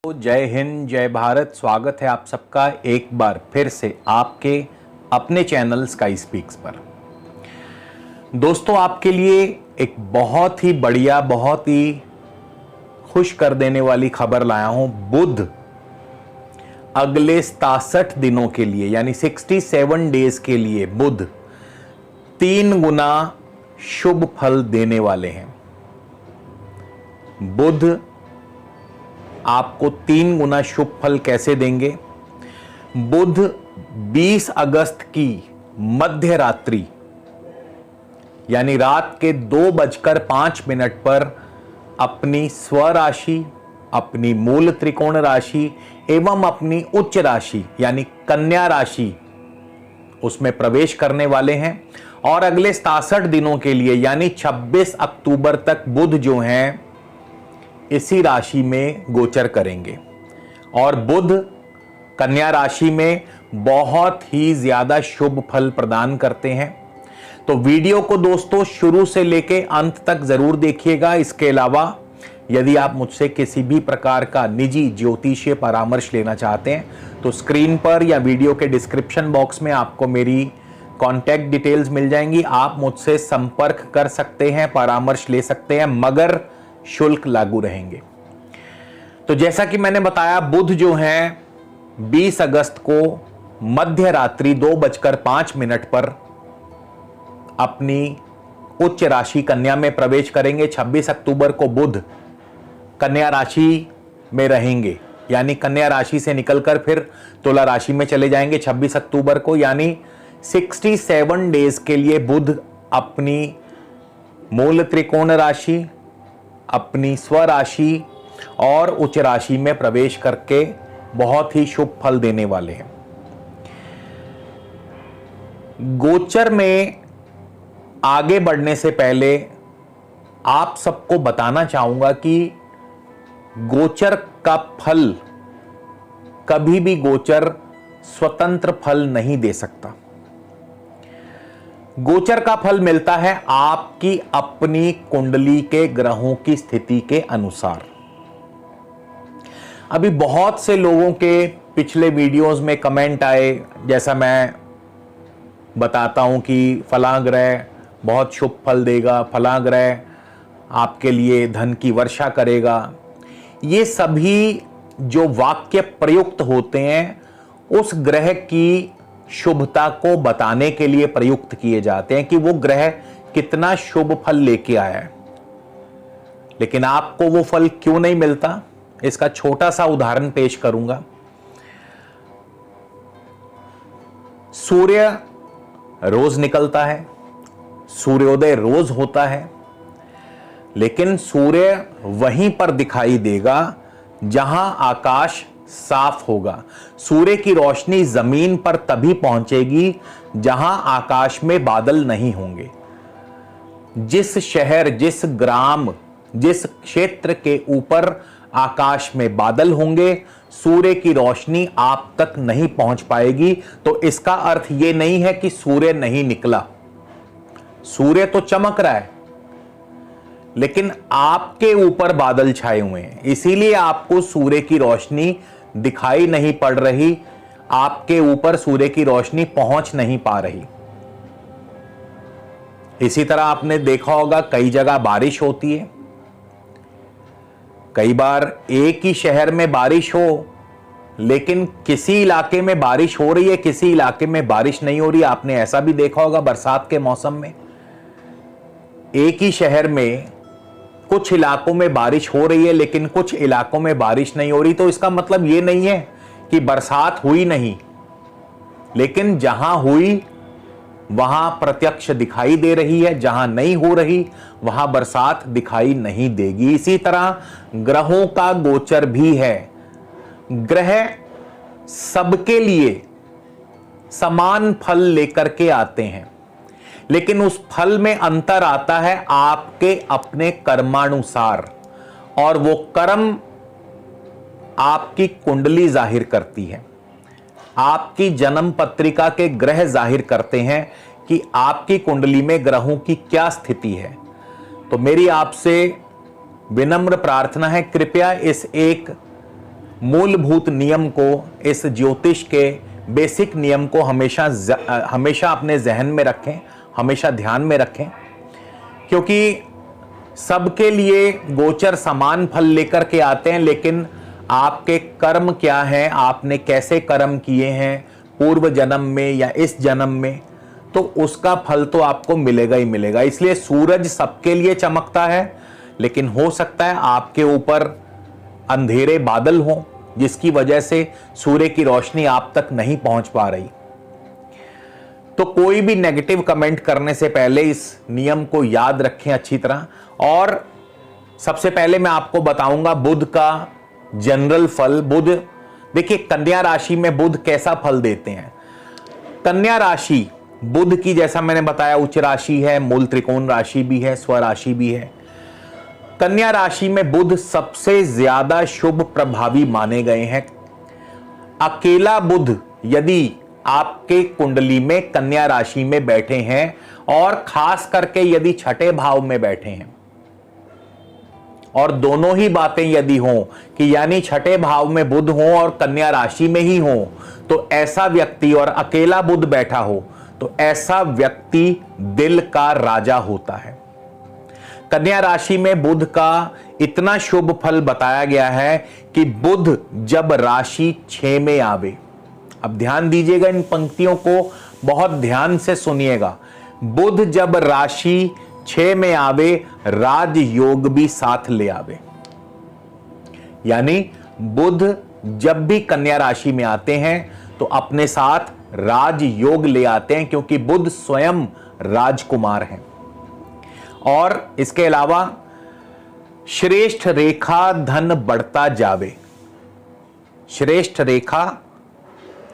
तो जय हिंद, जय भारत। स्वागत है आप सबका एक बार फिर से आपके अपने चैनल स्काई स्पीक्स पर। दोस्तों, आपके लिए एक बहुत ही बढ़िया, बहुत ही खुश कर देने वाली खबर लाया हूं। बुध अगले 67 दिनों के लिए यानी 67 डेज के लिए बुध 3 गुना शुभ फल देने वाले हैं। बुध आपको 3 गुना शुभ फल कैसे देंगे? बुध 20 अगस्त की मध्य रात्रि यानी रात के 2:05 पर अपनी स्वराशि, अपनी मूल त्रिकोण राशि एवं अपनी उच्च राशि यानी कन्या राशि उसमें प्रवेश करने वाले हैं और अगले 67 दिनों के लिए यानी 26 अक्टूबर तक बुध जो हैं इसी राशि में गोचर करेंगे। और बुध कन्या राशि में बहुत ही ज्यादा शुभ फल प्रदान करते हैं। तो वीडियो को दोस्तों शुरू से लेके अंत तक जरूर देखिएगा। इसके अलावा यदि आप मुझसे किसी भी प्रकार का निजी ज्योतिषीय परामर्श लेना चाहते हैं तो स्क्रीन पर या वीडियो के डिस्क्रिप्शन बॉक्स में आपको मेरी कॉन्टैक्ट डिटेल्स मिल जाएंगी। आप मुझसे संपर्क कर सकते हैं, परामर्श ले सकते हैं, मगर शुल्क लागू रहेंगे। तो जैसा कि मैंने बताया, बुध जो है 20 अगस्त को मध्य रात्रि 2:05 पर अपनी उच्च राशि कन्या में प्रवेश करेंगे। 26 अक्टूबर को बुध कन्या राशि में रहेंगे यानी कन्या राशि से निकलकर फिर तुला राशि में चले जाएंगे 26 अक्टूबर को। यानी 67 डेज के लिए बुध अपनी मूल त्रिकोण राशि, अपनी स्वराशि और उच्च राशि में प्रवेश करके बहुत ही शुभ फल देने वाले हैं। गोचर में आगे बढ़ने से पहले आप सबको बताना चाहूंगा कि गोचर का फल कभी भी गोचर स्वतंत्र फल नहीं दे सकता। गोचर का फल मिलता है आपकी अपनी कुंडली के ग्रहों की स्थिति के अनुसार। अभी बहुत से लोगों के पिछले वीडियोस में कमेंट आए, जैसा मैं बताता हूं कि फलां ग्रह बहुत शुभ फल देगा, फलां ग्रह आपके लिए धन की वर्षा करेगा। ये सभी जो वाक्य प्रयुक्त होते हैं उस ग्रह की शुभता को बताने के लिए प्रयुक्त किए जाते हैं कि वो ग्रह कितना शुभ फल लेके आया है। लेकिन आपको वो फल क्यों नहीं मिलता, इसका छोटा सा उदाहरण पेश करूंगा। सूर्य रोज निकलता है, सूर्योदय रोज होता है, लेकिन सूर्य वहीं पर दिखाई देगा जहां आकाश साफ होगा। सूर्य की रोशनी जमीन पर तभी पहुंचेगी जहां आकाश में बादल नहीं होंगे। जिस शहर, जिस ग्राम, जिस क्षेत्र के ऊपर आकाश में बादल होंगे, सूर्य की रोशनी आप तक नहीं पहुंच पाएगी। तो इसका अर्थ यह नहीं है कि सूर्य नहीं निकला। सूर्य तो चमक रहा है, लेकिन आपके ऊपर बादल छाए हुए हैं, इसीलिए आपको सूर्य की रोशनी दिखाई नहीं पड़ रही, आपके ऊपर सूर्य की रोशनी पहुंच नहीं पा रही। इसी तरह आपने देखा होगा कई जगह बारिश होती है। कई बार एक ही शहर में बारिश हो, लेकिन किसी इलाके में बारिश हो रही है, किसी इलाके में बारिश नहीं हो रही। आपने ऐसा भी देखा होगा बरसात के मौसम में एक ही शहर में कुछ इलाकों में बारिश हो रही है लेकिन कुछ इलाकों में बारिश नहीं हो रही। तो इसका मतलब यह नहीं है कि बरसात हुई नहीं, लेकिन जहां हुई वहां प्रत्यक्ष दिखाई दे रही है, जहां नहीं हो रही वहां बरसात दिखाई नहीं देगी। इसी तरह ग्रहों का गोचर भी है। ग्रह सबके लिए समान फल लेकर के आते हैं, लेकिन उस फल में अंतर आता है आपके अपने कर्मानुसार, और वो कर्म आपकी कुंडली जाहिर करती है। आपकी जन्म पत्रिका के ग्रह जाहिर करते हैं कि आपकी कुंडली में ग्रहों की क्या स्थिति है। तो मेरी आपसे विनम्र प्रार्थना है, कृपया इस एक मूलभूत नियम को, इस ज्योतिष के बेसिक नियम को हमेशा अपने जहन में रखें, हमेशा ध्यान में रखें, क्योंकि सबके लिए गोचर समान फल लेकर के आते हैं, लेकिन आपके कर्म क्या हैं, आपने कैसे कर्म किए हैं पूर्व जन्म में या इस जन्म में, तो उसका फल तो आपको मिलेगा ही मिलेगा। इसलिए सूरज सबके लिए चमकता है, लेकिन हो सकता है आपके ऊपर अंधेरे बादल हों जिसकी वजह से सूर्य की रोशनी आप तक नहीं पहुंच पा रही। तो कोई भी नेगेटिव कमेंट करने से पहले इस नियम को याद रखें अच्छी तरह। और सबसे पहले मैं आपको बताऊंगा बुध का जनरल फल। बुध, देखिए कन्या राशि में बुध कैसा फल देते हैं। कन्या राशि बुध की, जैसा मैंने बताया, उच्च राशि है, मूल त्रिकोण राशि भी है, स्वराशि भी है। कन्या राशि में बुध सबसे ज्यादा शुभ प्रभावी माने गए हैं। अकेला बुध यदि आपके कुंडली में कन्या राशि में बैठे हैं, और खास करके यदि छठे भाव में बैठे हैं, और दोनों ही बातें यदि हों कि यानी छठे भाव में बुध हो और कन्या राशि में ही हो, तो ऐसा व्यक्ति, और अकेला बुध बैठा हो, तो ऐसा व्यक्ति दिल का राजा होता है। कन्या राशि में बुध का इतना शुभ फल बताया गया है कि बुध जब राशि 6 में आवे, अब ध्यान दीजिएगा, इन पंक्तियों को बहुत ध्यान से सुनिएगा। बुध जब राशि 6 में आवे, राजयोग भी साथ ले आवे। यानी बुध जब भी कन्या राशि में आते हैं तो अपने साथ राजयोग ले आते हैं, क्योंकि बुध स्वयं राजकुमार हैं। और इसके अलावा श्रेष्ठ रेखा धन बढ़ता जावे, श्रेष्ठ रेखा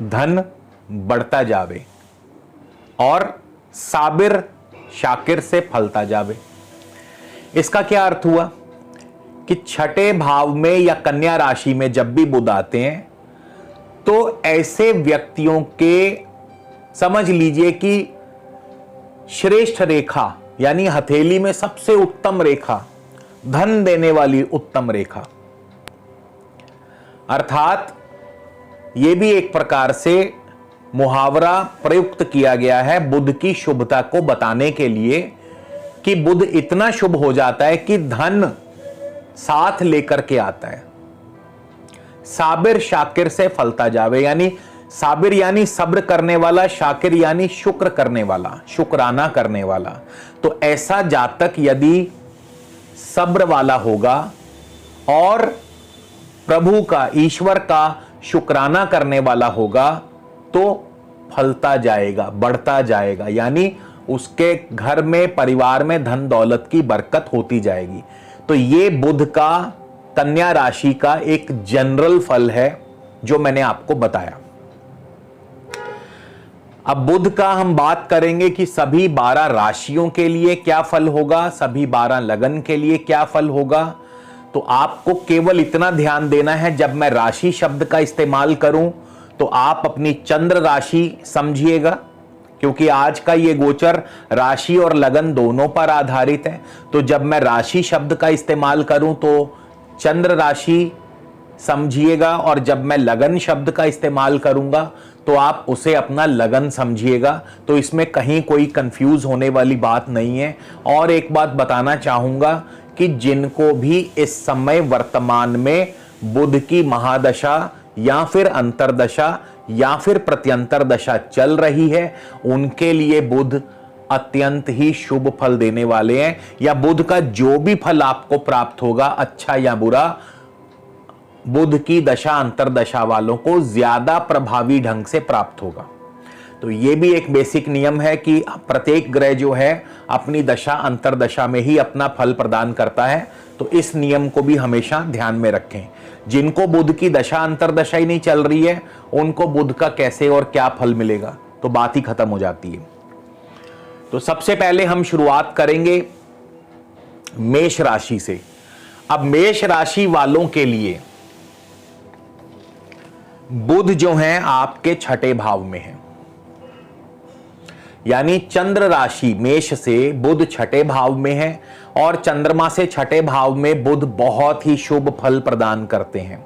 धन बढ़ता जावे, और साबिर शाकिर से फलता जावे। इसका क्या अर्थ हुआ कि छठे भाव में या कन्या राशि में जब भी बुध आते हैं, तो ऐसे व्यक्तियों के, समझ लीजिए कि श्रेष्ठ रेखा यानी हथेली में सबसे उत्तम रेखा, धन देने वाली उत्तम रेखा, अर्थात यह भी एक प्रकार से मुहावरा प्रयुक्त किया गया है बुध की शुभता को बताने के लिए कि बुध इतना शुभ हो जाता है कि धन साथ लेकर के आता है। साबिर शाकिर से फलता जावे, यानी साबिर यानी सब्र करने वाला, शाकिर यानी शुक्र करने वाला, शुक्राना करने वाला। तो ऐसा जातक यदि सब्र वाला होगा और प्रभु का, ईश्वर का शुक्राना करने वाला होगा, तो फलता जाएगा, बढ़ता जाएगा, यानी उसके घर में, परिवार में धन दौलत की बरकत होती जाएगी। तो ये बुध का कन्या राशि का एक जनरल फल है जो मैंने आपको बताया। अब बुध का हम बात करेंगे कि सभी 12 राशियों के लिए क्या फल होगा, सभी 12 लगन के लिए क्या फल होगा। तो आपको केवल इतना ध्यान देना है, जब मैं राशि शब्द का इस्तेमाल करूं तो आप अपनी चंद्र राशि समझिएगा, क्योंकि आज का ये गोचर राशि और लगन दोनों पर आधारित है। तो जब मैं राशि शब्द का इस्तेमाल करूं तो चंद्र राशि समझिएगा, और जब मैं लगन शब्द का इस्तेमाल करूंगा तो आप उसे अपना लगन समझिएगा। तो इसमें कहीं कोई कंफ्यूज होने वाली बात नहीं है। और एक बात बताना चाहूंगा कि जिनको भी इस समय वर्तमान में बुध की महादशा या फिर अंतरदशा या फिर प्रत्यंतर दशा चल रही है, उनके लिए बुध अत्यंत ही शुभ फल देने वाले हैं, या बुध का जो भी फल आपको प्राप्त होगा, अच्छा या बुरा, बुध की दशा अंतरदशा वालों को ज्यादा प्रभावी ढंग से प्राप्त होगा। तो यह भी एक बेसिक नियम है कि प्रत्येक ग्रह जो है अपनी दशा अंतरदशा में ही अपना फल प्रदान करता है। तो इस नियम को भी हमेशा ध्यान में रखें। जिनको बुध की दशा अंतरदशा ही नहीं चल रही है, उनको बुध का कैसे और क्या फल मिलेगा, तो बात ही खत्म हो जाती है। तो सबसे पहले हम शुरुआत करेंगे मेष राशि से। अब मेष राशि वालों के लिए बुध जो है आपके छठे भाव में है, यानी चंद्र राशि मेष से बुध छठे भाव में है, और चंद्रमा से छठे भाव में बुध बहुत ही शुभ फल प्रदान करते हैं।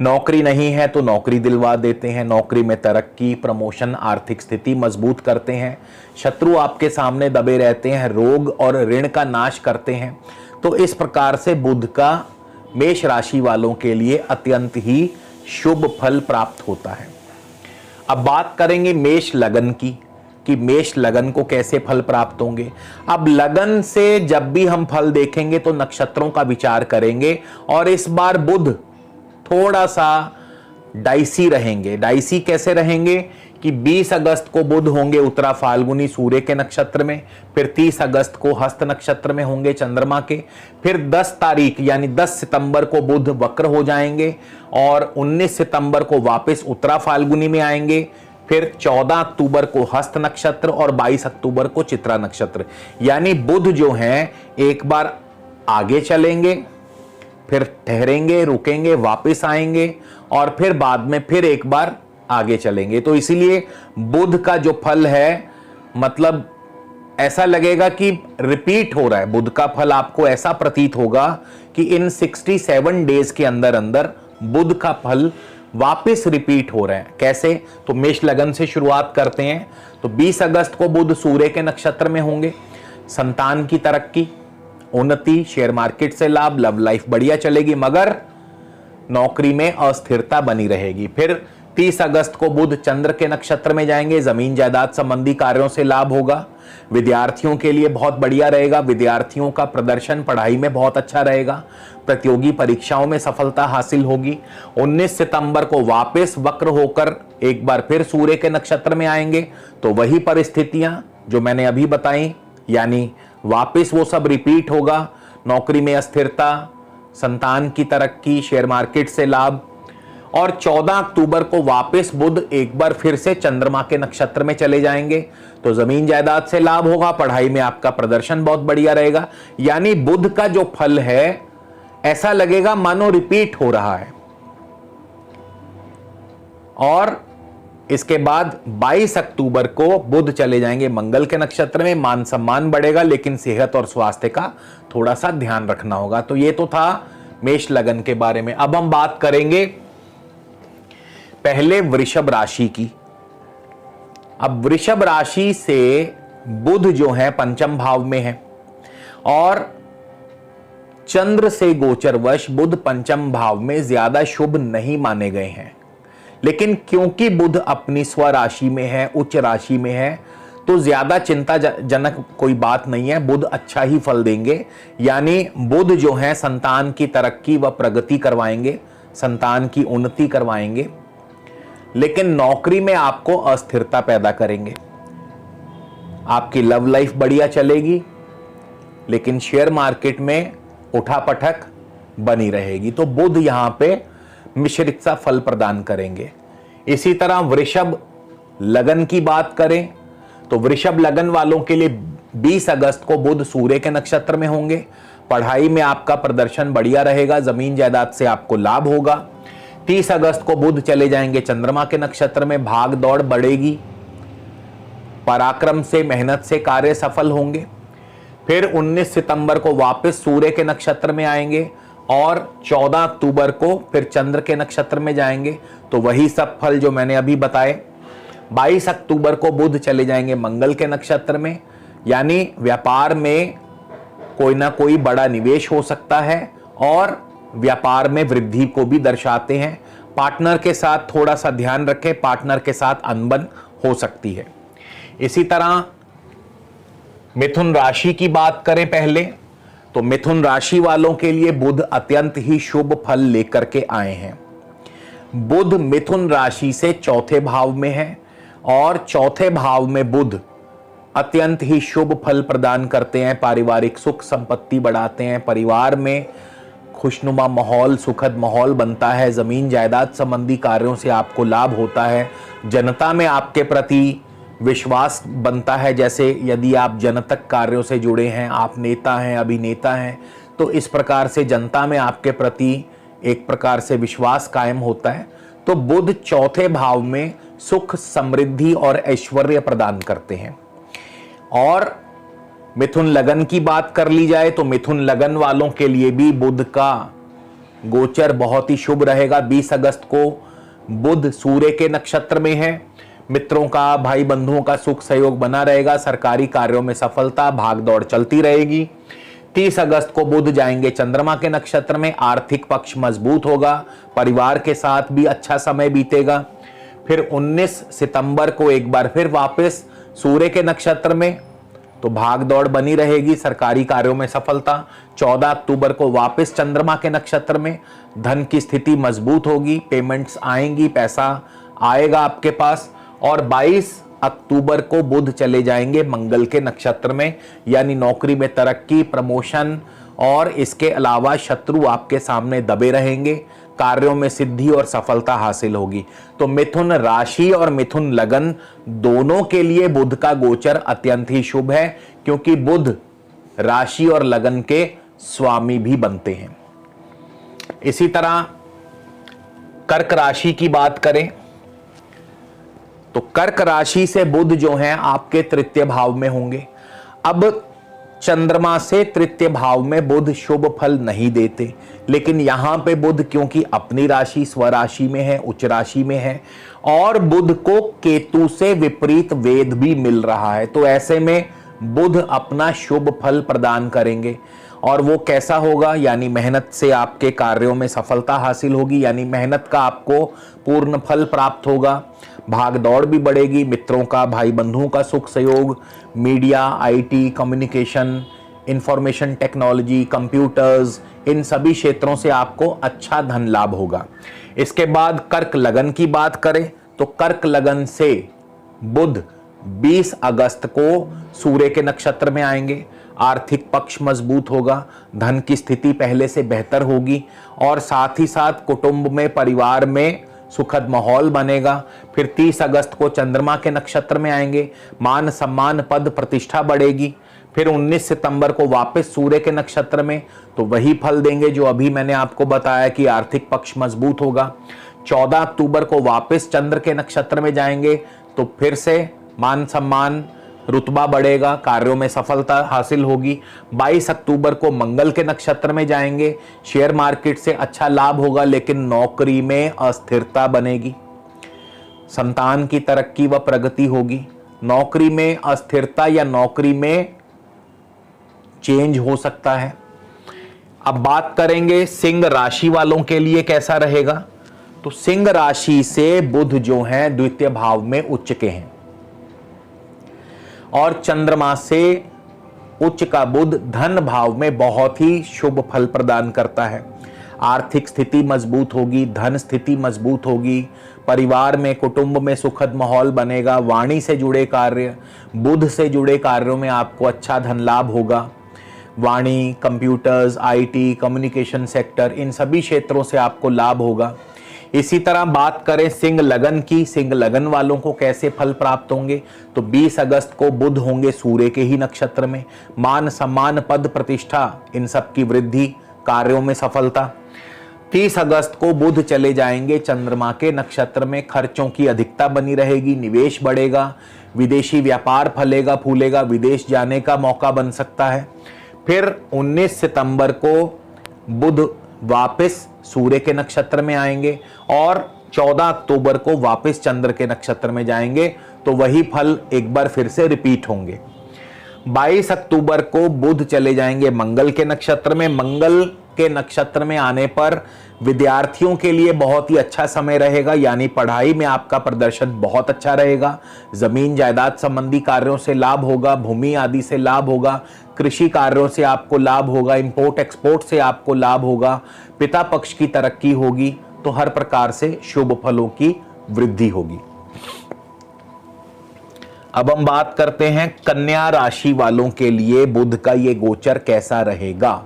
नौकरी नहीं है तो नौकरी दिलवा देते हैं, नौकरी में तरक्की, प्रमोशन, आर्थिक स्थिति मजबूत करते हैं। शत्रु आपके सामने दबे रहते हैं, रोग और ऋण का नाश करते हैं। तो इस प्रकार से बुध का मेष राशि वालों के लिए अत्यंत ही शुभ फल प्राप्त होता है। अब बात करेंगे मेष लगन की कि मेष लगन को कैसे फल प्राप्त होंगे। अब लगन से जब भी हम फल देखेंगे तो नक्षत्रों का विचार करेंगे, और इस बार बुध थोड़ा सा डाइसी रहेंगे। डाइसी कैसे रहेंगे कि 20 अगस्त को बुध होंगे उत्तरा फाल्गुनी सूर्य के नक्षत्र में, फिर 30 अगस्त को हस्त नक्षत्र में होंगे चंद्रमा के, फिर 10 तारीख यानी 10 सितंबर को बुध वक्र हो जाएंगे और 19 सितंबर को वापस उत्तरा फाल्गुनी में आएंगे, फिर 14 अक्टूबर को हस्त नक्षत्र और 22 अक्टूबर को चित्रा नक्षत्र। यानी बुध जो हैं एक बार आगे चलेंगे, फिर ठहरेंगे, रुकेंगे, वापस आएंगे और फिर बाद में फिर एक बार आगे चलेंगे। तो इसीलिए बुध का जो फल है मतलब ऐसा लगेगा कि रिपीट हो रहा है। बुध का फल आपको ऐसा प्रतीत होगा कि इन 67 डेज के अंदर अंदर बुध का फल वापस रिपीट हो रहे हैं। कैसे? तो मेष लगन से शुरुआत करते हैं। तो 20 अगस्त को बुध सूर्य के नक्षत्र में होंगे। संतान की तरक्की, उन्नति, शेयर मार्केट से लाभ, लव लाइफ बढ़िया चलेगी, मगर नौकरी में अस्थिरता बनी रहेगी। फिर 30 अगस्त को बुध चंद्र के नक्षत्र में जाएंगे, जमीन जायदाद संबंधी कार्यों से लाभ होगा। विद्यार्थियों के लिए बहुत बढ़िया रहेगा, विद्यार्थियों का प्रदर्शन पढ़ाई में बहुत अच्छा रहेगा, प्रतियोगी परीक्षाओं में सफलता हासिल होगी। 19 सितंबर को वापस वक्र होकर एक बार फिर सूर्य के नक्षत्र में आएंगे, तो वही परिस्थितियां जो मैंने अभी बताई, यानी वापस वो सब रिपीट होगा। नौकरी में अस्थिरता, संतान की तरक्की, शेयर मार्केट से लाभ। और 14 अक्टूबर को वापस बुध एक बार फिर से चंद्रमा के नक्षत्र में चले जाएंगे, तो जमीन जायदाद से लाभ होगा, पढ़ाई में आपका प्रदर्शन बहुत बढ़िया रहेगा। यानी बुध का जो फल है ऐसा लगेगा मानो रिपीट हो रहा है। और इसके बाद 22 अक्टूबर को बुध चले जाएंगे मंगल के नक्षत्र में। मान सम्मान बढ़ेगा, लेकिन सेहत और स्वास्थ्य का थोड़ा सा ध्यान रखना होगा। तो ये तो था मेष लगन के बारे में। अब हम बात करेंगे पहले वृषभ राशि की। अब वृषभ राशि से बुध जो है पंचम भाव में है और चंद्र से गोचरवश बुध पंचम भाव में ज्यादा शुभ नहीं माने गए हैं। लेकिन क्योंकि बुध अपनी स्वराशि में है, उच्च राशि में है, तो ज्यादा चिंताजनक कोई बात नहीं है। बुध अच्छा ही फल देंगे। यानी बुध जो है संतान की तरक्की व प्रगति करवाएंगे, संतान की उन्नति करवाएंगे, लेकिन नौकरी में आपको अस्थिरता पैदा करेंगे। आपकी लव लाइफ बढ़िया चलेगी, लेकिन शेयर मार्केट में उठापटक बनी रहेगी। तो बुध यहां पे मिश्रित सा फल प्रदान करेंगे। इसी तरह वृषभ लगन की बात करें तो वृषभ लगन वालों के लिए 20 अगस्त को बुध सूर्य के नक्षत्र में होंगे। पढ़ाई में आपका प्रदर्शन बढ़िया रहेगा, जमीन जायदाद से आपको लाभ होगा। 30 अगस्त को बुध चले जाएंगे चंद्रमा के नक्षत्र में, भाग दौड़ बढ़ेगी, पराक्रम से, मेहनत से कार्य सफल होंगे। फिर 19 सितंबर को वापस सूर्य के नक्षत्र में आएंगे और 14 अक्टूबर को फिर चंद्र के नक्षत्र में जाएंगे, तो वही सब फल जो मैंने अभी बताए। 22 अक्टूबर को बुध चले जाएंगे मंगल के नक्षत्र में, यानी व्यापार में कोई ना कोई बड़ा निवेश हो सकता है और व्यापार में वृद्धि को भी दर्शाते हैं। पार्टनर के साथ थोड़ा सा ध्यान रखें, पार्टनर के साथ अनबन हो सकती है। इसी तरह मिथुन राशि की बात करें पहले, तो मिथुन राशि वालों के लिए बुध अत्यंत ही शुभ फल लेकर के आए हैं। बुध मिथुन राशि से चौथे भाव में है और चौथे भाव में बुध अत्यंत ही शुभ फल प्रदान करते हैं। पारिवारिक सुख संपत्ति बढ़ाते हैं, परिवार में खुशनुमा माहौल, सुखद माहौल बनता है, जमीन जायदाद संबंधी कार्यों से आपको लाभ होता है, जनता में आपके प्रति विश्वास बनता है। जैसे यदि आप जनतक कार्यों से जुड़े हैं, आप नेता हैं, अभिनेता हैं, तो इस प्रकार से जनता में आपके प्रति एक प्रकार से विश्वास कायम होता है। तो बुध चौथे भाव में सुख, समृद्धि और ऐश्वर्य प्रदान करते हैं। और मिथुन लगन की बात कर ली जाए तो मिथुन लगन वालों के लिए भी बुध का गोचर बहुत ही शुभ रहेगा। 20 अगस्त को बुध सूर्य के नक्षत्र में है। मित्रों का, भाई बंधुओं का सुख सहयोग बना रहेगा। सरकारी कार्यों में सफलता, भागदौड़ चलती रहेगी। 30 अगस्त को बुध जाएंगे चंद्रमा के नक्षत्र में। आर्थिक पक्ष मजबूत होगा। परिवार के साथ भी अच्छा समय बीतेगा। फिर 19 सितंबर को एक बार फिर वापस सूर्य के नक्षत्र में, तो भागदौड़ बनी रहेगी, सरकारी कार्यों में सफलता। 14 अक्टूबर को वापस चंद्रमा के नक्षत्र में। धन की स्थिति मजबूत होगी, पेमेंट्स आएंगी, पैसा आएगा आपके पास। और 22 अक्टूबर को बुध चले जाएंगे मंगल के नक्षत्र में, यानी नौकरी में तरक्की, प्रमोशन और इसके अलावा शत्रु आपके सामने दबे रहेंगे। कार्यों में सिद्धि और सफलता हासिल होगी। तो मिथुन राशि और मिथुन लगन दोनों के लिए बुध का गोचर अत्यंत ही शुभ है, क्योंकि बुध राशि और लगन के स्वामी भी बनते हैं। इसी तरह कर्क राशि की बात करें तो कर्क राशि से बुध जो हैं आपके तृतीय भाव में होंगे। अब चंद्रमा से तृतीय भाव में बुध शुभ फल नहीं देते, लेकिन यहां पे बुध क्योंकि अपनी राशि स्वराशि में है, उच्च राशि में है, और बुध को केतु से विपरीत वेद भी मिल रहा है, तो ऐसे में बुध अपना शुभ फल प्रदान करेंगे। और वो कैसा होगा, यानी मेहनत से आपके कार्यों में सफलता हासिल होगी, यानी मेहनत का आपको पूर्ण फल प्राप्त होगा। भाग दौड़ भी बढ़ेगी। मित्रों का, भाई बंधुओं का सुख सहयोग, media, IT, communication, information technology, computers, इन सभी क्षेत्रों से आपको अच्छा धन लाभ होगा। इसके बाद कर्क लगन की बात करें तो कर्क लगन से बुध 20 अगस्त को सूर्य के नक्षत्र में आएंगे। आर्थिक पक्ष मजबूत होगा, धन की स्थिति पहले से बेहतर होगी, और साथ ही साथ कुटुंब में, परिवार में सुखद माहौल बनेगा। फिर 30 अगस्त को चंद्रमा के नक्षत्र में आएंगे। मान सम्मान, पद प्रतिष्ठा बढ़ेगी। फिर 19 सितंबर को वापस सूर्य के नक्षत्र में, तो वही फल देंगे जो अभी मैंने आपको बताया कि आर्थिक पक्ष मजबूत होगा। 14 अक्टूबर को वापस चंद्र के नक्षत्र में जाएंगे, तो फिर से मान सम्मान, रुतबा बढ़ेगा, कार्यों में सफलता हासिल होगी। 22 अक्टूबर को मंगल के नक्षत्र में जाएंगे। शेयर मार्केट से अच्छा लाभ होगा, लेकिन नौकरी में अस्थिरता बनेगी। संतान की तरक्की व प्रगति होगी। नौकरी में अस्थिरता या नौकरी में चेंज हो सकता है। अब बात करेंगे सिंह राशि वालों के लिए कैसा रहेगा। तो सिंह राशि से बुध जो है द्वितीय भाव में उच्च के हैं, और चंद्रमा से उच्च का बुध धन भाव में बहुत ही शुभ फल प्रदान करता है। आर्थिक स्थिति मजबूत होगी, धन स्थिति मजबूत होगी, परिवार में, कुटुंब में सुखद माहौल बनेगा। वाणी से जुड़े कार्य, बुध से जुड़े कार्यों में आपको अच्छा धन लाभ होगा। वाणी, कंप्यूटर्स, आईटी, कम्युनिकेशन सेक्टर, इन सभी क्षेत्रों से आपको लाभ होगा। इसी तरह बात करें सिंह लगन की, सिंह लगन वालों को कैसे फल प्राप्त होंगे, तो 20 अगस्त को बुध होंगे सूर्य के ही नक्षत्र में। मान सम्मान, पद प्रतिष्ठा, इन सब की वृद्धि, कार्यों में सफलता। 30 अगस्त को बुध चले जाएंगे चंद्रमा के नक्षत्र में। खर्चों की अधिकता बनी रहेगी, निवेश बढ़ेगा, विदेशी व्यापार फलेगा फूलेगा, विदेश जाने का मौका बन सकता है। फिर 19 सितंबर को बुध वापस सूर्य के नक्षत्र में आएंगे, और 14 अक्टूबर को वापस चंद्र के नक्षत्र में जाएंगे, तो वही फल एक बार फिर से रिपीट होंगे। 22 अक्टूबर को बुध चले जाएंगे मंगल के नक्षत्र में। मंगल के नक्षत्र में आने पर विद्यार्थियों के लिए बहुत ही अच्छा समय रहेगा, यानी पढ़ाई में आपका प्रदर्शन बहुत अच्छा रहेगा। जमीन जायदाद संबंधी कार्यों से लाभ होगा, भूमि आदि से लाभ होगा, कृषि कार्यों से आपको लाभ होगा, इंपोर्ट एक्सपोर्ट से आपको लाभ होगा, पिता पक्ष की तरक्की होगी, तो हर प्रकार से शुभ फलों की वृद्धि होगी। अब हम बात करते हैं कन्या राशि वालों के लिए बुध का ये गोचर कैसा रहेगा।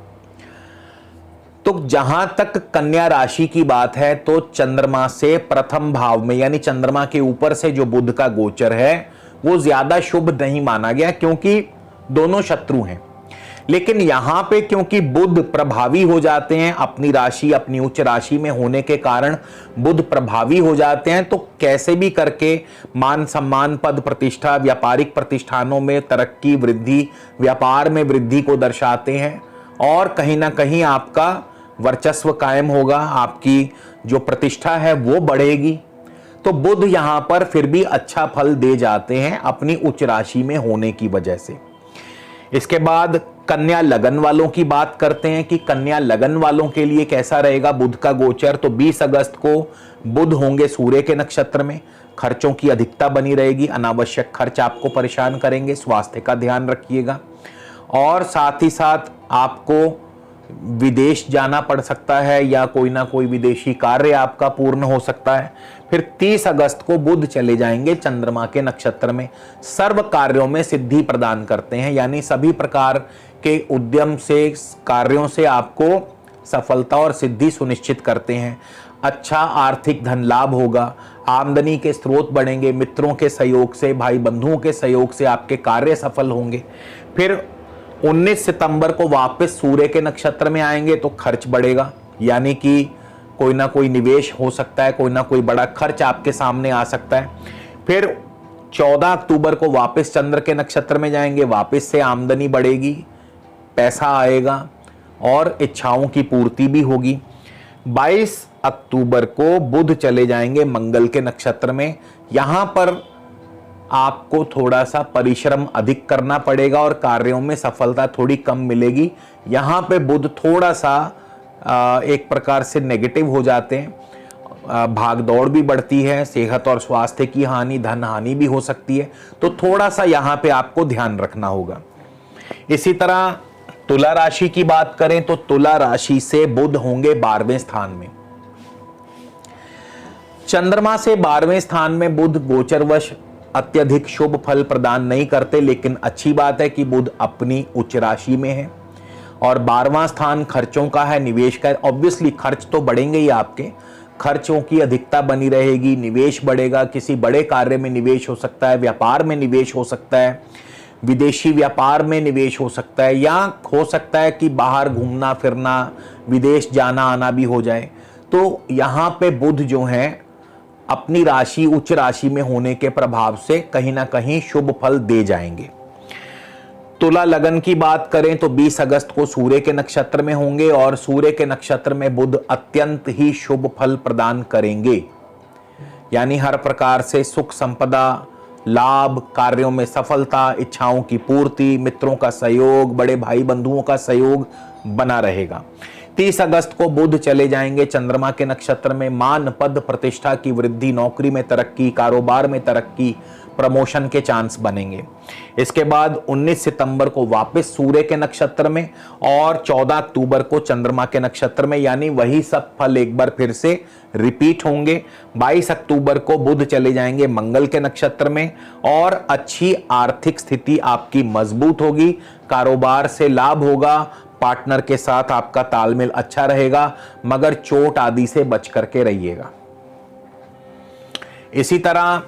तो जहां तक कन्या राशि की बात है, तो चंद्रमा से प्रथम भाव में, यानी चंद्रमा के ऊपर से जो बुध का गोचर है वो ज्यादा शुभ नहीं माना गया, क्योंकि दोनों शत्रु हैं। लेकिन यहां पे क्योंकि बुध प्रभावी हो जाते हैं, अपनी राशि, अपनी उच्च राशि में होने के कारण बुध प्रभावी हो जाते हैं, तो कैसे भी करके मान सम्मान, पद प्रतिष्ठा, व्यापारिक प्रतिष्ठानों में तरक्की, वृद्धि, व्यापार में वृद्धि को दर्शाते हैं, और कहीं ना कहीं आपका वर्चस्व कायम होगा, आपकी जो प्रतिष्ठा है वो बढ़ेगी। तो बुध यहां पर फिर भी अच्छा फल दे जाते हैं अपनी उच्च राशि में होने की वजह से। इसके बाद कन्या लगन वालों की बात करते हैं कि कन्या लगन वालों के लिए कैसा रहेगा बुध का गोचर। तो 20 अगस्त को बुध होंगे सूर्य के नक्षत्र में। खर्चों की अधिकता बनी रहेगी, अनावश्यक खर्च आपको परेशान करेंगे, स्वास्थ्य का ध्यान रखिएगा। और साथ ही साथ आपको विदेश जाना पड़ सकता है या कोई ना कोई विदेशी कार्य आपका पूर्ण हो सकता है। फिर 30 अगस्त को बुध चले जाएंगे चंद्रमा के नक्षत्र में। सर्व कार्यों में सिद्धि प्रदान करते हैं, यानी सभी प्रकार के उद्यम से, कार्यों से आपको सफलता और सिद्धि सुनिश्चित करते हैं। अच्छा आर्थिक धन लाभ होगा, आमदनी के स्रोत बढ़ेंगे, मित्रों के सहयोग से, भाई बंधुओं के सहयोग से आपके कार्य सफल होंगे। फिर 19 सितंबर को वापस सूर्य के नक्षत्र में आएंगे तो खर्च बढ़ेगा, यानी कि कोई ना कोई निवेश हो सकता है, कोई ना कोई बड़ा खर्च आपके सामने आ सकता है। फिर 14 अक्टूबर को वापस चंद्र के नक्षत्र में जाएंगे, वापस से आमदनी बढ़ेगी, पैसा आएगा और इच्छाओं की पूर्ति भी होगी। 22 अक्टूबर को बुध चले जाएंगे मंगल के नक्षत्र में। यहां पर आपको थोड़ा सा परिश्रम अधिक करना पड़ेगा और कार्यों में सफलता थोड़ी कम मिलेगी। यहां पे बुध थोड़ा सा एक प्रकार से नेगेटिव हो जाते हैं, भाग दौड़ भी बढ़ती है, सेहत और स्वास्थ्य की हानि, धन हानि भी हो सकती है। तो थोड़ा सा यहां पे आपको ध्यान रखना होगा। इसी तरह तुला राशि की बात करें तो तुला राशि से बुध होंगे 12वें स्थान में। चंद्रमा से 12वें स्थान में बुध गोचरवश अत्यधिक शुभ फल प्रदान नहीं करते, लेकिन अच्छी बात है कि बुध अपनी उच्च राशि में है। और 12वां स्थान खर्चों का है, निवेश का है। ऑब्वियसली खर्च तो बढ़ेंगे ही, आपके खर्चों की अधिकता बनी रहेगी, निवेश बढ़ेगा, किसी बड़े कार्य में निवेश हो सकता है, व्यापार में निवेश हो सकता है, विदेशी व्यापार में निवेश हो सकता है, या हो सकता है कि बाहर घूमना फिरना, विदेश जाना आना भी हो जाए। तो यहाँ पे बुध जो है अपनी राशि उच्च राशि में होने के प्रभाव से कहीं ना कहीं शुभ फल दे जाएंगे। तुला लगन की बात करें तो 20 अगस्त को सूर्य के नक्षत्र में होंगे और सूर्य के नक्षत्र में बुध अत्यंत ही शुभ फल प्रदान करेंगे, यानी हर प्रकार से सुख संपदा, लाभ, कार्यों में सफलता, इच्छाओं की पूर्ति, मित्रों का सहयोग, बड़े भाई बंधुओं का सहयोग बना रहेगा। 30 अगस्त को बुध चले जाएंगे चंद्रमा के नक्षत्र में। मान पद प्रतिष्ठा की वृद्धि, नौकरी में तरक्की, कारोबार में तरक्की, प्रमोशन के चांस बनेंगे। इसके बाद 19 सितंबर को वापस सूर्य के नक्षत्र में और 14 अक्टूबर को चंद्रमा के नक्षत्र में, यानी वही सब फल एक बार फिर से रिपीट होंगे। 22 अक्टूबर को बुध चले जाएंगे मंगल के नक्षत्र में और अच्छी आर्थिक स्थिति आपकी मजबूत होगी, कारोबार से लाभ होगा, पार्टनर के साथ आपका तालमेल अच्छा रहेगा, मगर चोट आदि से बच करके रहिएगा। इसी तरह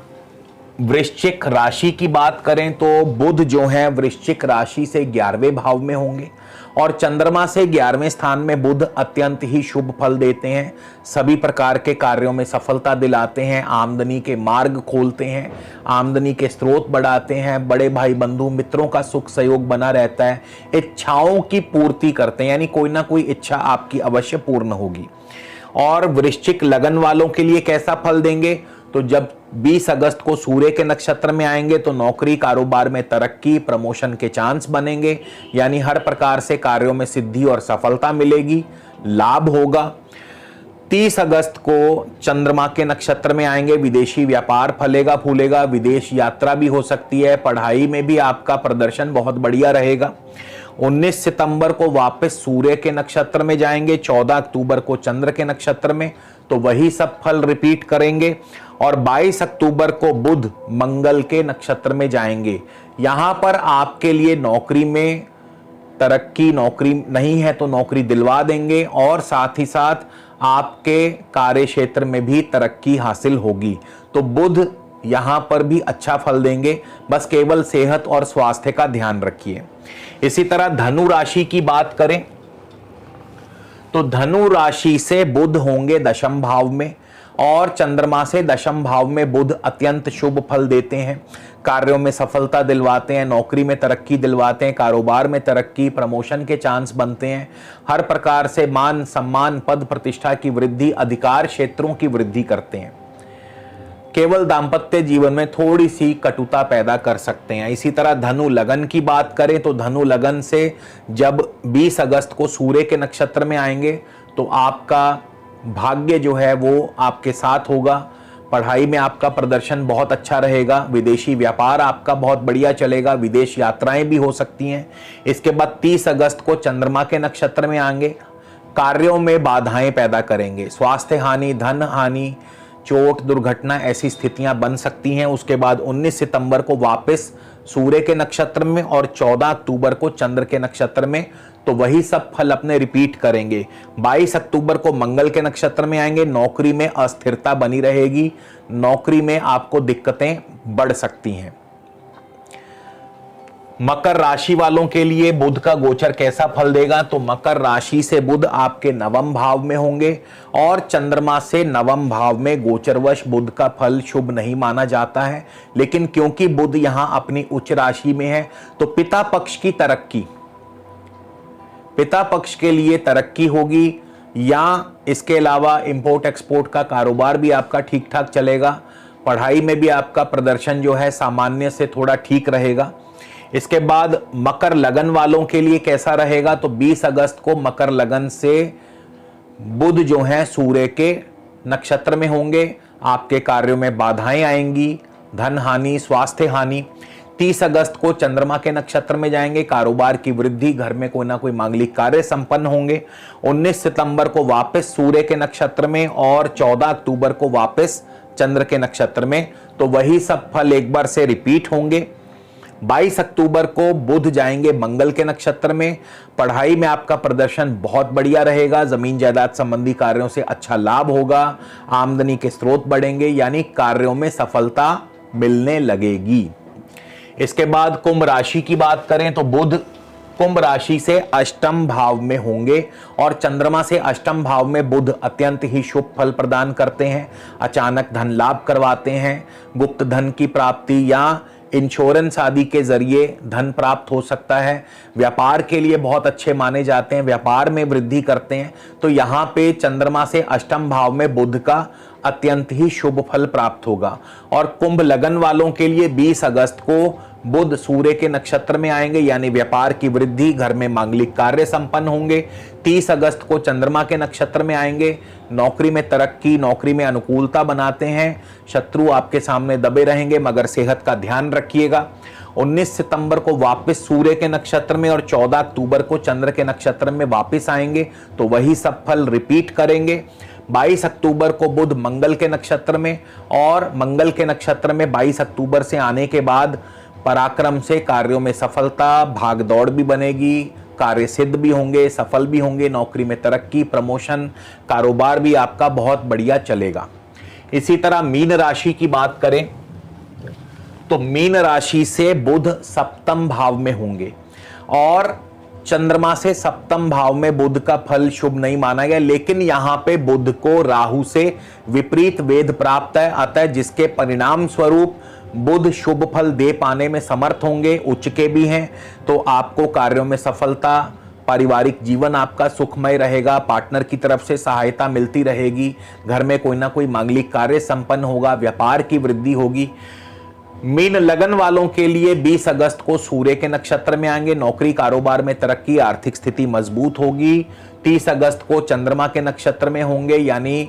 वृश्चिक राशि की बात करें तो बुध जो है वृश्चिक राशि से 11वें भाव में होंगे और चंद्रमा से 11वें स्थान में बुध अत्यंत ही शुभ फल देते हैं, सभी प्रकार के कार्यों में सफलता दिलाते हैं, आमदनी के मार्ग खोलते हैं, आमदनी के स्रोत बढ़ाते हैं, बड़े भाई बंधु मित्रों का सुख सहयोग बना रहता है, इच्छाओं की पूर्ति करते हैं, यानी कोई ना कोई इच्छा आपकी अवश्य पूर्ण होगी। और वृश्चिक लगन वालों के लिए कैसा फल देंगे, तो जब 20 अगस्त को सूर्य के नक्षत्र में आएंगे तो नौकरी कारोबार में तरक्की, प्रमोशन के चांस बनेंगे, यानी हर प्रकार से कार्यों में सिद्धि और सफलता मिलेगी, लाभ होगा। 30 अगस्त को चंद्रमा के नक्षत्र में आएंगे, विदेशी व्यापार फलेगा फूलेगा, विदेश यात्रा भी हो सकती है, पढ़ाई में भी आपका प्रदर्शन बहुत बढ़िया रहेगा। 19 सितंबर को वापस सूर्य के नक्षत्र में जाएंगे, 14 अक्टूबर को चंद्र के नक्षत्र में, तो वही सब फल रिपीट करेंगे। और 22 अक्टूबर को बुध मंगल के नक्षत्र में जाएंगे। यहां पर आपके लिए नौकरी में तरक्की, नौकरी नहीं है तो नौकरी दिलवा देंगे और साथ ही साथ आपके कार्य क्षेत्र में भी तरक्की हासिल होगी। तो बुध यहां पर भी अच्छा फल देंगे, बस केवल सेहत और स्वास्थ्य का ध्यान रखिए। इसी तरह धनु राशि की बात करें तो धनु राशि से बुध होंगे 10वें भाव में और चंद्रमा से दशम भाव में बुध अत्यंत शुभ फल देते हैं। कार्यों में सफलता दिलवाते हैं, नौकरी में तरक्की दिलवाते हैं, कारोबार में तरक्की, प्रमोशन के चांस बनते हैं। हर प्रकार से मान सम्मान, पद प्रतिष्ठा की वृद्धि, अधिकार क्षेत्रों की वृद्धि करते हैं। केवल दाम्पत्य जीवन में थोड़ी सी कटुता पैदा कर सकते हैं। इसी तरह धनु लगन की बात करें तो धनु लगन से जब 20 अगस्त को सूर्य के नक्षत्र में आएंगे तो आपका भाग्य जो है वो आपके साथ होगा। पढ़ाई में आपका प्रदर्शन बहुत अच्छा रहेगा। विदेशी व्यापार आपका बहुत बढ़िया चलेगा। विदेश यात्राएं भी हो सकती हैं। इसके बाद 30 अगस्त को चंद्रमा के नक्षत्र में आएंगे, कार्यों में बाधाएं पैदा करेंगे। स्वास्थ्य हानि, धन हानि, चोट, दुर्घटना ऐसी स्थितियां बन सकती हैं। उसके बाद 19 सितंबर को वापस सूर्य के नक्षत्र में और 14 अक्टूबर को चंद्र के नक्षत्र में, तो वही सब फल अपने रिपीट करेंगे। 22 अक्टूबर को मंगल के नक्षत्र में आएंगे। नौकरी में अस्थिरता बनी रहेगी, नौकरी में आपको दिक्कतें बढ़ सकती हैं। मकर राशि वालों के लिए बुध का गोचर कैसा फल देगा, तो मकर राशि से बुध आपके नवम भाव में होंगे और चंद्रमा से नवम भाव में गोचरवश बुध का फल शुभ नहीं माना जाता है। लेकिन क्योंकि बुध यहां अपनी उच्च राशि में है तो पिता पक्ष की तरक्की, पिता पक्ष के लिए तरक्की होगी, या इसके अलावा इंपोर्ट एक्सपोर्ट का कारोबार भी आपका ठीक ठाक चलेगा। पढ़ाई में भी आपका प्रदर्शन जो है सामान्य से थोड़ा ठीक रहेगा। इसके बाद मकर लगन वालों के लिए कैसा रहेगा, तो 20 अगस्त को मकर लगन से बुध जो है सूर्य के नक्षत्र में होंगे। आपके कार्यों में बाधाएं आएंगी, धन हानि, स्वास्थ्य हानि। 30 अगस्त को चंद्रमा के नक्षत्र में जाएंगे, कारोबार की वृद्धि, घर में कोई ना कोई मांगलिक कार्य संपन्न होंगे। 19 सितंबर को वापस सूर्य के नक्षत्र में और 14 अक्टूबर को वापस चंद्र के नक्षत्र में, तो वही सब फल एक बार से रिपीट होंगे। 22 अक्टूबर को बुध जाएंगे मंगल के नक्षत्र में। पढ़ाई में आपका प्रदर्शन बहुत बढ़िया रहेगा। जमीन जायदाद संबंधी कार्यों से अच्छा लाभ होगा, आमदनी के स्रोत बढ़ेंगे, यानी कार्यों में सफलता मिलने लगेगी। इसके बाद कुंभ राशि की बात करें तो बुध कुंभ राशि से अष्टम भाव में होंगे और चंद्रमा से अष्टम भाव में बुध अत्यंत ही शुभ फल प्रदान करते हैं। अचानक धन लाभ करवाते हैं, गुप्त धन की प्राप्ति या इंश्योरेंस आदि के जरिए धन प्राप्त हो सकता है। व्यापार के लिए बहुत अच्छे माने जाते हैं, व्यापार में वृद्धि करते हैं। तो यहाँ पे चंद्रमा से अष्टम भाव में बुध का अत्यंत ही शुभ फल प्राप्त होगा। और कुंभ लगन वालों के लिए 20 अगस्त को बुध सूर्य के नक्षत्र में आएंगे, यानी व्यापार की वृद्धि, घर में मांगलिक कार्य संपन्न होंगे। 30 अगस्त को चंद्रमा के नक्षत्र में आएंगे, नौकरी में तरक्की, नौकरी में अनुकूलता बनाते हैं। शत्रु आपके सामने दबे रहेंगे, मगर सेहत का ध्यान रखिएगा। 19 सितंबर को वापस सूर्य के नक्षत्र में और 14 अक्टूबर को चंद्र के नक्षत्र में वापस आएंगे, तो वही सब फल रिपीट करेंगे। 22 अक्टूबर को बुध मंगल के नक्षत्र में और मंगल के नक्षत्र में 22 अक्टूबर से आने के बाद पराक्रम से कार्यों में सफलता, भागदौड़ भी बनेगी, कार्य सिद्ध भी होंगे, सफल भी होंगे, नौकरी में तरक्की, प्रमोशन, कारोबार भी आपका बहुत बढ़िया चलेगा। इसी तरह मीन राशि की बात करें तो मीन राशि से बुध सप्तम भाव में होंगे और चंद्रमा से सप्तम भाव में बुध का फल शुभ नहीं माना गया। लेकिन यहां पे बुध को राहु से विपरीत वेद प्राप्त है, अतः जिसके परिणाम स्वरूप बुध शुभ फल दे पाने में समर्थ होंगे, उच्च के भी हैं। तो आपको कार्यों में सफलता, पारिवारिक जीवन आपका सुखमय रहेगा, पार्टनर की तरफ से सहायता मिलती रहेगी, घर में कोई ना कोई मांगलिक कार्य संपन्न होगा, व्यापार की वृद्धि होगी। मीन लगन वालों के लिए 20 अगस्त को सूर्य के नक्षत्र में आएंगे, नौकरी कारोबार में तरक्की, आर्थिक स्थिति मजबूत होगी। 30 अगस्त को चंद्रमा के नक्षत्र में होंगे, यानी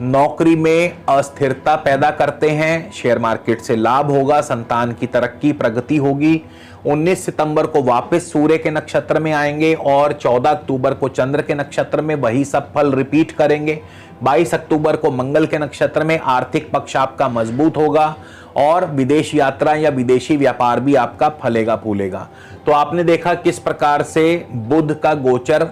नौकरी में अस्थिरता पैदा करते हैं, शेयर मार्केट से लाभ होगा, संतान की तरक्की प्रगति होगी। 19 सितंबर को वापस सूर्य के नक्षत्र में आएंगे और 14 अक्टूबर को चंद्र के नक्षत्र में वही सब फल रिपीट करेंगे। 22 अक्टूबर को मंगल के नक्षत्र में आर्थिक पक्ष आपका मजबूत होगा और विदेश यात्रा या विदेशी व्यापार भी आपका फलेगा फूलेगा। तो आपने देखा किस प्रकार से बुध का गोचर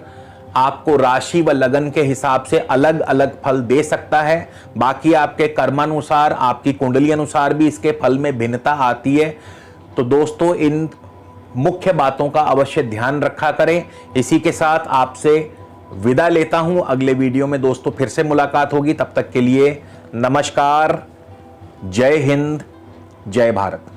आपको राशि व लगन के हिसाब से अलग अलग फल दे सकता है। बाकी आपके कर्मानुसार, आपकी कुंडली अनुसार भी इसके फल में भिन्नता आती है। तो दोस्तों, इन मुख्य बातों का अवश्य ध्यान रखा करें। इसी के साथ आपसे विदा लेता हूं। अगले वीडियो में दोस्तों फिर से मुलाकात होगी, तब तक के लिए नमस्कार, जय हिंद, जय भारत।